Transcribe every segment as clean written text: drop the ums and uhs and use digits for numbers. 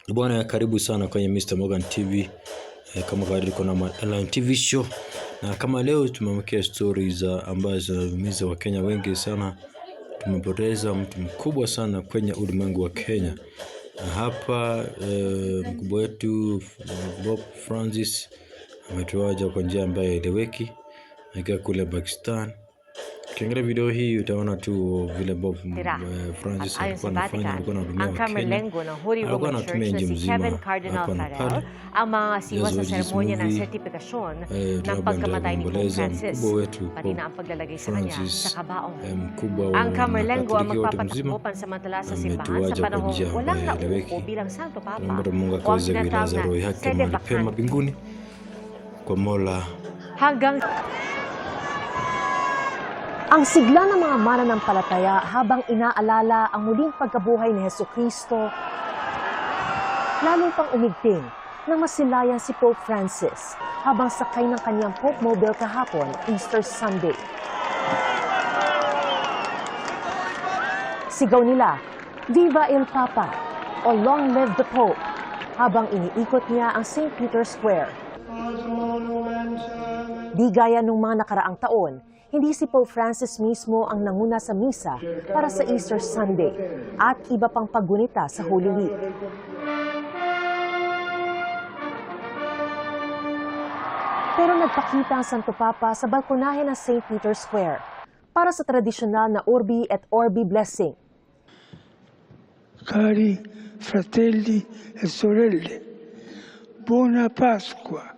Bwana, karibu sana kwenye Mr. Morgan TV. Kama kawaida tuko na online TV show, na kama leo tumemwekea stories ambazo zinaumiza Wakenya wengi sana. Tumepoteza mtu mkubwa sana kwenye ulimwengu wa Kenya. Na hapa mkubwa wetu Pope Francis ametuacha kwa njia ambayo haieleweki akiwa kule Pakistan. Ukiangalia video hii utaona tu vile Pope Francis alikuwa anafanya, alikuwa anahudumia Wakenya, alikuwa anatumia nchi mzima hapa na pale. Ang mga siwa sa seremonya ng sertifikasyon ng pagkamatay ni Pope Francis, pati na ang paglalagay sa kanya sa kabaong. Ang Camerlengo ang magpapatakbo pansamantala sa simbahan sa panahong walang nauupo bilang Santo Papa o ang tinatawag na sede vacante. Kwa Mola. Hanggang ang sigla ng mga mananampalataya habang inaalala ang muling pagkabuhay ni Jesucristo, lalong pang umigting nang masilayan si Pope Francis habang sakay ng kanyang Pope Mobile kahapon, Easter Sunday. Sigaw nila, "Viva il Papa" o "Long live the Pope" habang iniikot niya ang St. Peter's Square. Di gaya nung mga nakaraang taon, hindi si Pope Francis mismo ang nanguna sa misa para sa Easter Sunday at iba pang paggunita sa Holy Week. Pero nagpakita ang Santo Papa sa balkonahe ng St. Peter's Square para sa tradisyonal na Urbi et Orbi blessing. Cari fratelli e sorelle, buona Pasqua.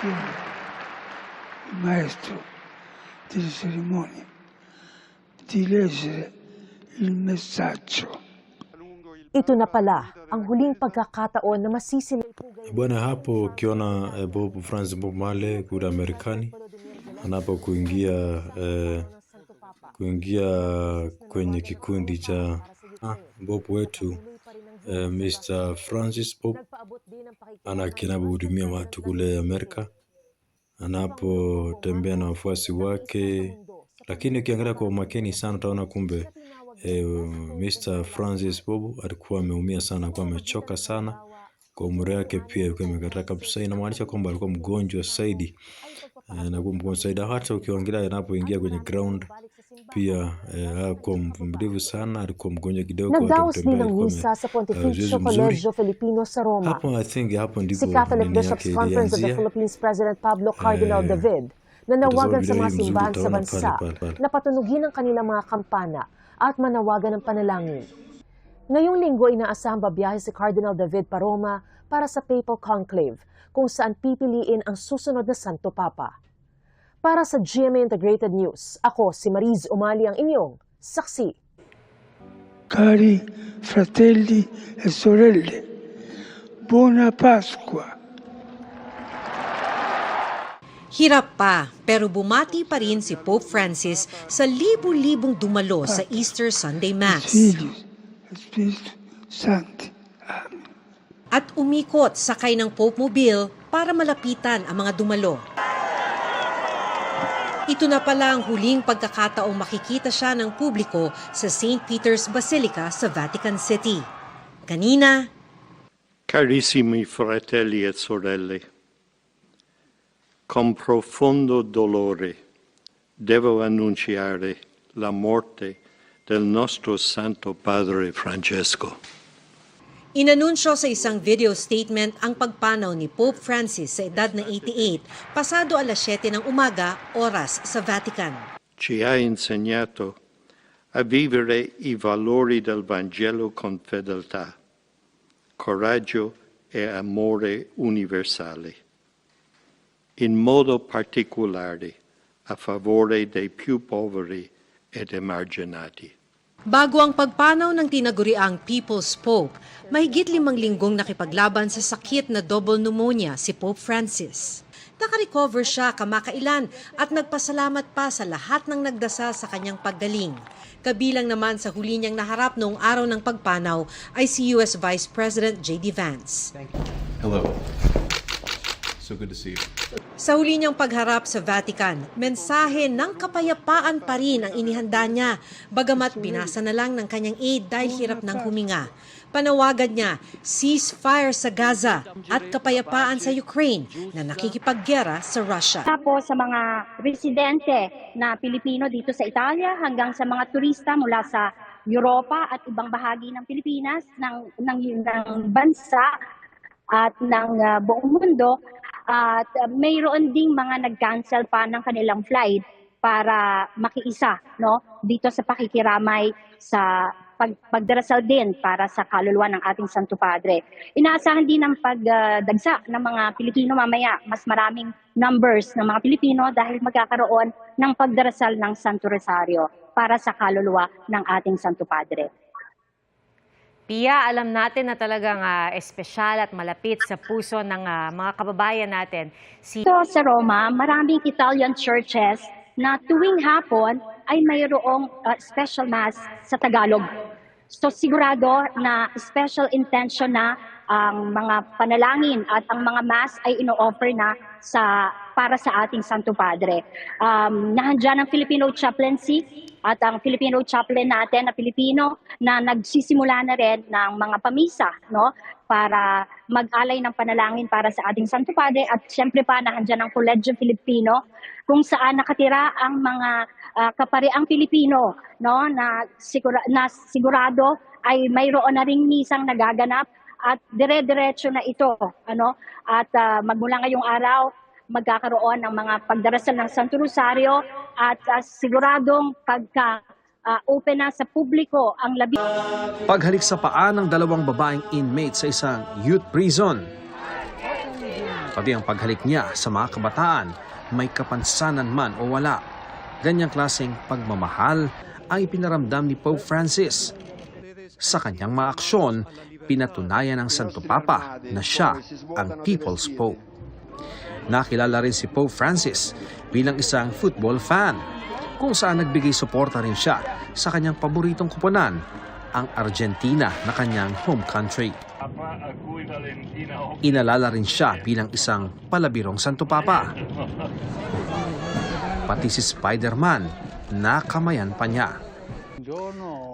Il maestro delle cerimonie di leggere il messaggio. Ito na pala ang huling pagkakataon na masisilay. Bwana, hapo ukiona Pope Francis Male kule Marekani anapo kuingia kwenye kikundi cha Pope wetu Mr. Francis Pope anakinahudumia watu kule Amerika, anapotembea na wafuasi wake. Lakini ukiangalia kwa makini sana utaona kumbe Mr. Francis Pope alikuwa ameumia sana, alikuwa amechoka sana, kwa umri wake pia alikuwa amekataa kabisa. Inamaanisha kwamba alikuwa mgonjwa zaidi, na kwa mgonjwa zaidi. Hata ukiangalia anapoingia kwenye ground pia alikuwa mvumilivu sana, alikuwa mgonjwa kidogo. Nagdaos din ng misa sa Pontificio Collegio Filipino sa Roma. Hapo I think hapo ndipo si Catholic Bishops' Conference of the Philippines President Pablo Cardinal David nanawagan sa mga simbahan sa bansa na patunugin ang kanilang mga kampana at manawagan ng panalangin. Ngayong linggo, inaasahang babiyahe si Cardinal David pa Roma para sa Papal Conclave, kung saan pipiliin ang susunod na Santo Papa. Para sa GMA Integrated News, ako si Mariz Umali, ang inyong saksi. Cari fratelli e sorelle, buona Pasqua. Hirap pa, pero bumati pa rin si Pope Francis sa libu-libong dumalo sa Easter Sunday Mass. At umikot sakay ng Pope Mobile para malapitan ang mga dumalo. Ito na pala ang huling pagkakataong makikita siya ng publiko sa St. Peter's Basilica sa Vatican City. Kanina, Carissimi fratelli e sorelle, con profondo dolore devo annunciare la morte del nostro Santo Padre Francesco. inanunsyo sa isang video statement ang pagpanaw ni Pope Francis sa edad na 88 pasado alas 7 ng umaga, oras sa Vatican. Ci ha insegnato a vivere i valori del Vangelo con fedeltà, coraggio e amore universale, in modo particolare a favore dei più poveri ed emarginati. Bago ang pagpanaw ng tinaguriang People's Pope, mahigit 5 linggong nakipaglaban sa sakit na double pneumonia si Pope Francis. Nakarecover siya kamakailan at nagpasalamat pa sa lahat ng nagdasal sa kanyang paggaling. Kabilang naman sa huli niyang naharap noong araw ng pagpanaw ay si US Vice President J.D. Vance. Hello. So good to see you. Sa huli niyang pagharap sa Vatican, mensahe ng kapayapaan pa rin ang inihanda niya, bagamat binasa na lang ng kanyang aide dahil hirap ng huminga. Panawagan niya, ceasefire sa Gaza at kapayapaan sa Ukraine na nakikipaggera sa Russia. Po sa mga residente na Pilipino dito sa Italia hanggang sa mga turista mula sa Europa at ibang bahagi ng Pilipinas, ng bansa at ng buong mundo. At mayroon ding mga nag-cancel pa ng kanilang flight para makiisa, no, dito sa pakikiramay sa pagdarasal din para sa kaluluwa ng ating Santo Padre. Inaasahan din ang pagdagsa ng mga Pilipino mamaya, mas maraming numbers ng mga Pilipino dahil magkakaroon ng pagdarasal ng Santo Rosario para sa kaluluwa ng ating Santo Padre. Pia, alam natin na talagang espesyal at malapit sa puso ng mga kababayan natin. Sa Roma, maraming Italian churches na tuwing hapon ay mayroong special mass sa Tagalog. So sigurado na special intention na ang mga panalangin at ang mga mass ay ino-offer na para sa ating Santo Padre. Nahandyan ang Filipino chaplaincy at ang Filipino chaplain natin na Pilipino na nagsisimula na rin ng mga pamisa, no, para mag-alay ng panalangin para sa ating Santo Padre. At siyempre pa nahandyan ang Colegio Filipino kung saan nakatira ang mga kapariang Pilipino, no, na sigurado ay mayroon na ring misang nagaganap at dire-diretso na ito, ano, at magmula ngayong araw magkakaroon ng mga pagdarasal ng Santo Rosario at siguradong pagka-open na sa publiko ang labi. Paghalik sa paa ng dalawang babaeng inmate sa isang youth prison. Pati ang paghalik niya sa mga kabataan, may kapansanan man o wala. Ganyang klaseng pagmamahal ang ipinaramdam ni Pope Francis. Sa kanyang mga aksyon, pinatunayan ng Santo Papa na siya ang People's Pope. Nakilala rin si Pope Francis bilang isang football fan, kung saan nagbigay suporta rin siya sa kanyang paboritong koponan, ang Argentina na kanyang home country. Inalala rin siya bilang isang palabirong Santo Papa. Pati si Spider-Man, nakamayan pa niya.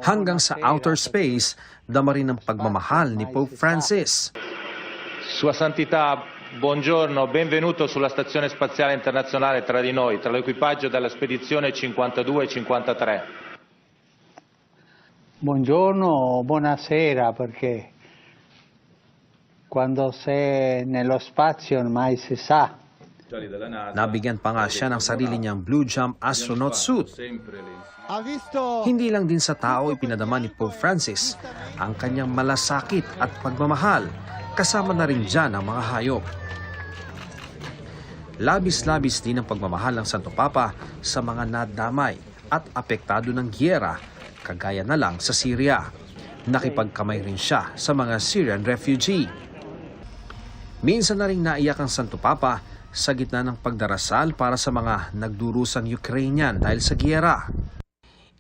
Hanggang sa outer space, dama rin ang pagmamahal ni Pope Francis. Sua Santità, buongiorno, benvenuto sulla Stazione Spaziale Internazionale tra di noi, tra l'equipaggio della spedizione 52 e 53. Buongiorno, buonasera, perché quando sei nello spazio ormai si sa. Nabigyan pa nga siya ng sarili niyang Blue Jump astronaut suit. Hindi lang din sa tao ipinadama ni Pope Francis ang kanyang malasakit at pagmamahal, kasama na rin dyan ang mga hayop. Labis-labis din ang pagmamahal ng Santo Papa sa mga nadamay at apektado ng giyera, kagaya na lang sa Syria. Nakipagkamay rin siya sa mga Syrian refugee. Minsan na rin naiyak ang Santo Papa sa gitna ng pagdarasal para sa mga nagdurusang Ukrainian dahil sa giyera.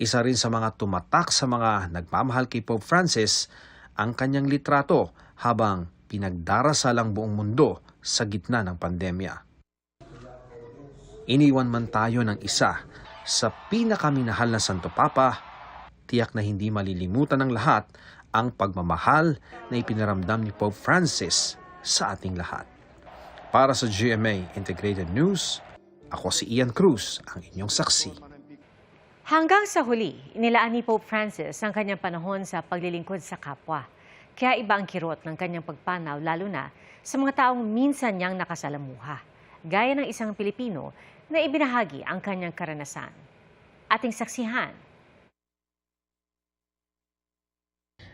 Isa rin sa mga tumatak sa mga nagmamahal kay Pope Francis ang kanyang litrato habang pinagdarasal ang buong mundo sa gitna ng pandemya. Iniwan man tayo ng isa sa pinakaminahal na Santo Papa, tiyak na hindi malilimutan ng lahat ang pagmamahal na ipinaramdam ni Pope Francis sa ating lahat. Para sa GMA Integrated News, ako si Ian Cruz, ang inyong saksi. Hanggang sa huli, inilaan ni Pope Francis ang kanyang panahon sa paglilingkod sa kapwa. Kaya iba ang kirot ng kanyang pagpanaw, lalo na sa mga taong minsan niyang nakasalamuha, gaya ng isang Pilipino na ibinahagi ang kanyang karanasan. Ating saksihan.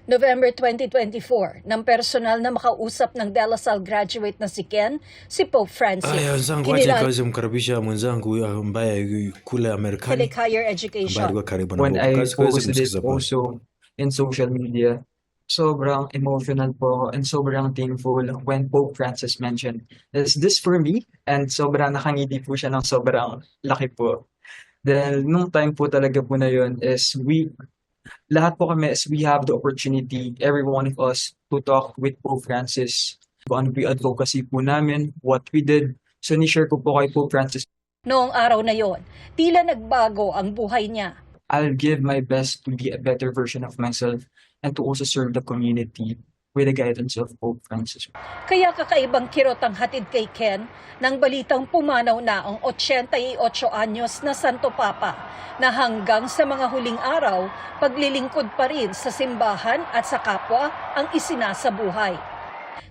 November 2024, ng personal na makausap ng De La Salle graduate na si Ken, si Pope Francis. Wenzangu, wacha kazi kumkaribisha mwenzangu ambaye kule Marekani higher education. When I posted this also in social media, sobrang emotional po and sobrang thankful when Pope Francis mentioned, is this for me? And sobrang nakangiti po siya ng sobrang laki po. Dahil nung time po talaga po na yun is lahat po kami is we have the opportunity, every one of us, to talk with Pope Francis. Kung ano po yung advocacy po namin, what we did So ni-share ko po kay Pope Francis. Noong araw na yon, tila nagbago ang buhay niya. I'll give my best to be a better version of myself and to also serve the community with the guidance of Pope Francis. Kaya kakaibang kirot ang hatid kay Ken nang balitang pumanaw na ang 88 anyos na Santo Papa na hanggang sa mga huling araw, paglilingkod pa rin sa simbahan at sa kapwa ang isinasabuhay.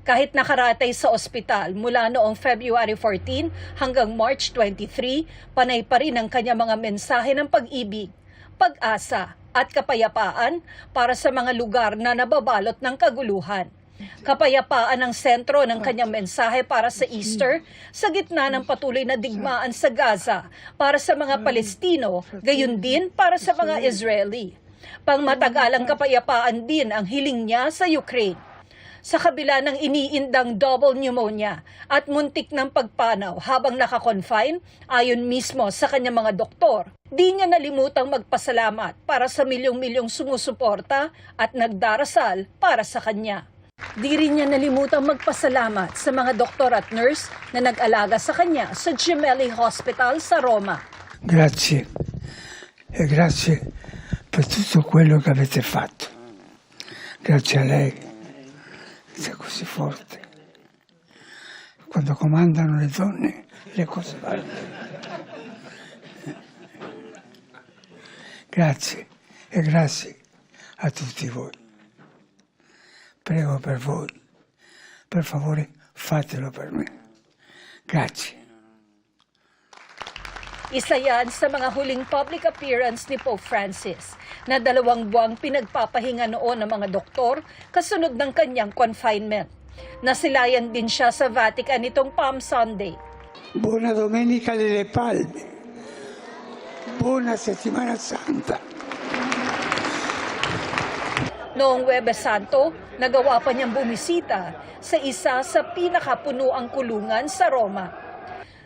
Kahit nakaratay sa ospital mula noong February 14 hanggang March 23, panay pa rin ang kanyang mga mensahe ng pag-ibig, pag-asa at kapayapaan para sa mga lugar na nababalot ng kaguluhan. Kapayapaan ang sentro ng kanyang mensahe para sa Easter sa gitna ng patuloy na digmaan sa Gaza para sa mga Palestino, gayon din para sa mga Israeli. Pangmatagalang kapayapaan din ang hiling niya sa Ukraine. Sa kabila ng iniindang double pneumonia at muntik ng pagpanaw habang nakakonfine, ayon mismo sa kanyang mga doktor, di niya nalimutang magpasalamat para sa milyong-milyong sumusuporta at nagdarasal para sa kanya. Di rin niya nalimutang magpasalamat sa mga doktor at nurse na nag-alaga sa kanya sa Gemelli Hospital sa Roma. Grazie, e grazie per tutto quello che avete fatto. Grazie a lei. Sei così forte. Quando comandano le donne, le cose vanno. Grazie e grazie a tutti voi. Prego per voi, per favore fatelo per me. Grazie. Isa yan sa mga huling public appearance ni Pope Francis na 2 buwang pinagpapahinga noon ng mga doktor kasunod ng kanyang confinement. Nasilayan din siya sa Vatican nitong Palm Sunday. Buona Domenica delle Palme. Buona Settimana Santa. Noong Huwebes Santo, nagawa pa niyang bumisita sa isa sa pinakapunuang kulungan sa Roma.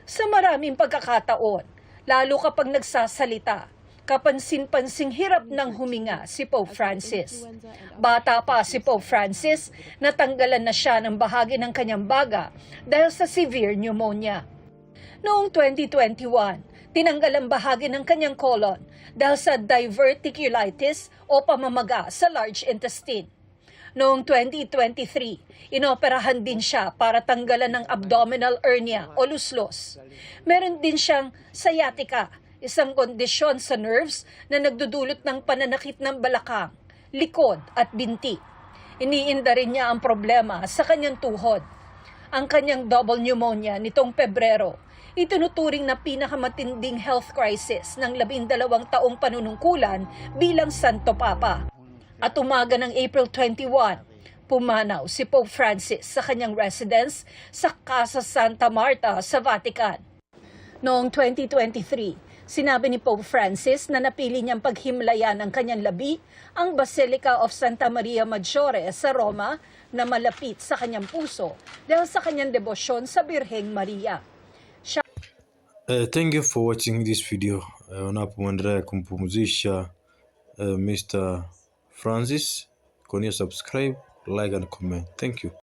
Sa maraming pagkakataon, lalo kapag nagsasalita, kapansin-pansing hirap ng huminga si Pope Francis. Bata pa si Pope Francis, natanggalan na siya ng bahagi ng kanyang baga dahil sa severe pneumonia. Noong 2021, tinanggal ang bahagi ng kanyang colon dahil sa diverticulitis o pamamaga sa large intestine. Noong 2023, inoperahan din siya para tanggalan ng abdominal hernia o luslos. Meron din siyang sciatica, isang kondisyon sa nerves na nagdudulot ng pananakit ng balakang, likod at binti. Iniinda rin niya ang problema sa kanyang tuhod. Ang kanyang double pneumonia nitong Pebrero, itinuturing na pinakamatinding health crisis ng 12 taong panunungkulan bilang Santo Papa. At umaga ng April 21, pumanaw si Pope Francis sa kanyang residence sa Casa Santa Marta sa Vatican. Noong 2023, sinabi ni Pope Francis na napili niyang paghimlayan ng kanyang labi ang Basilica of Santa Maria Maggiore sa Roma na malapit sa kanyang puso dahil sa kanyang debosyon sa Birheng Maria. Thank you for watching this video. Unapomwendelea kumpumzisha Mr. Francis, subscribe, like and comment. Thank you.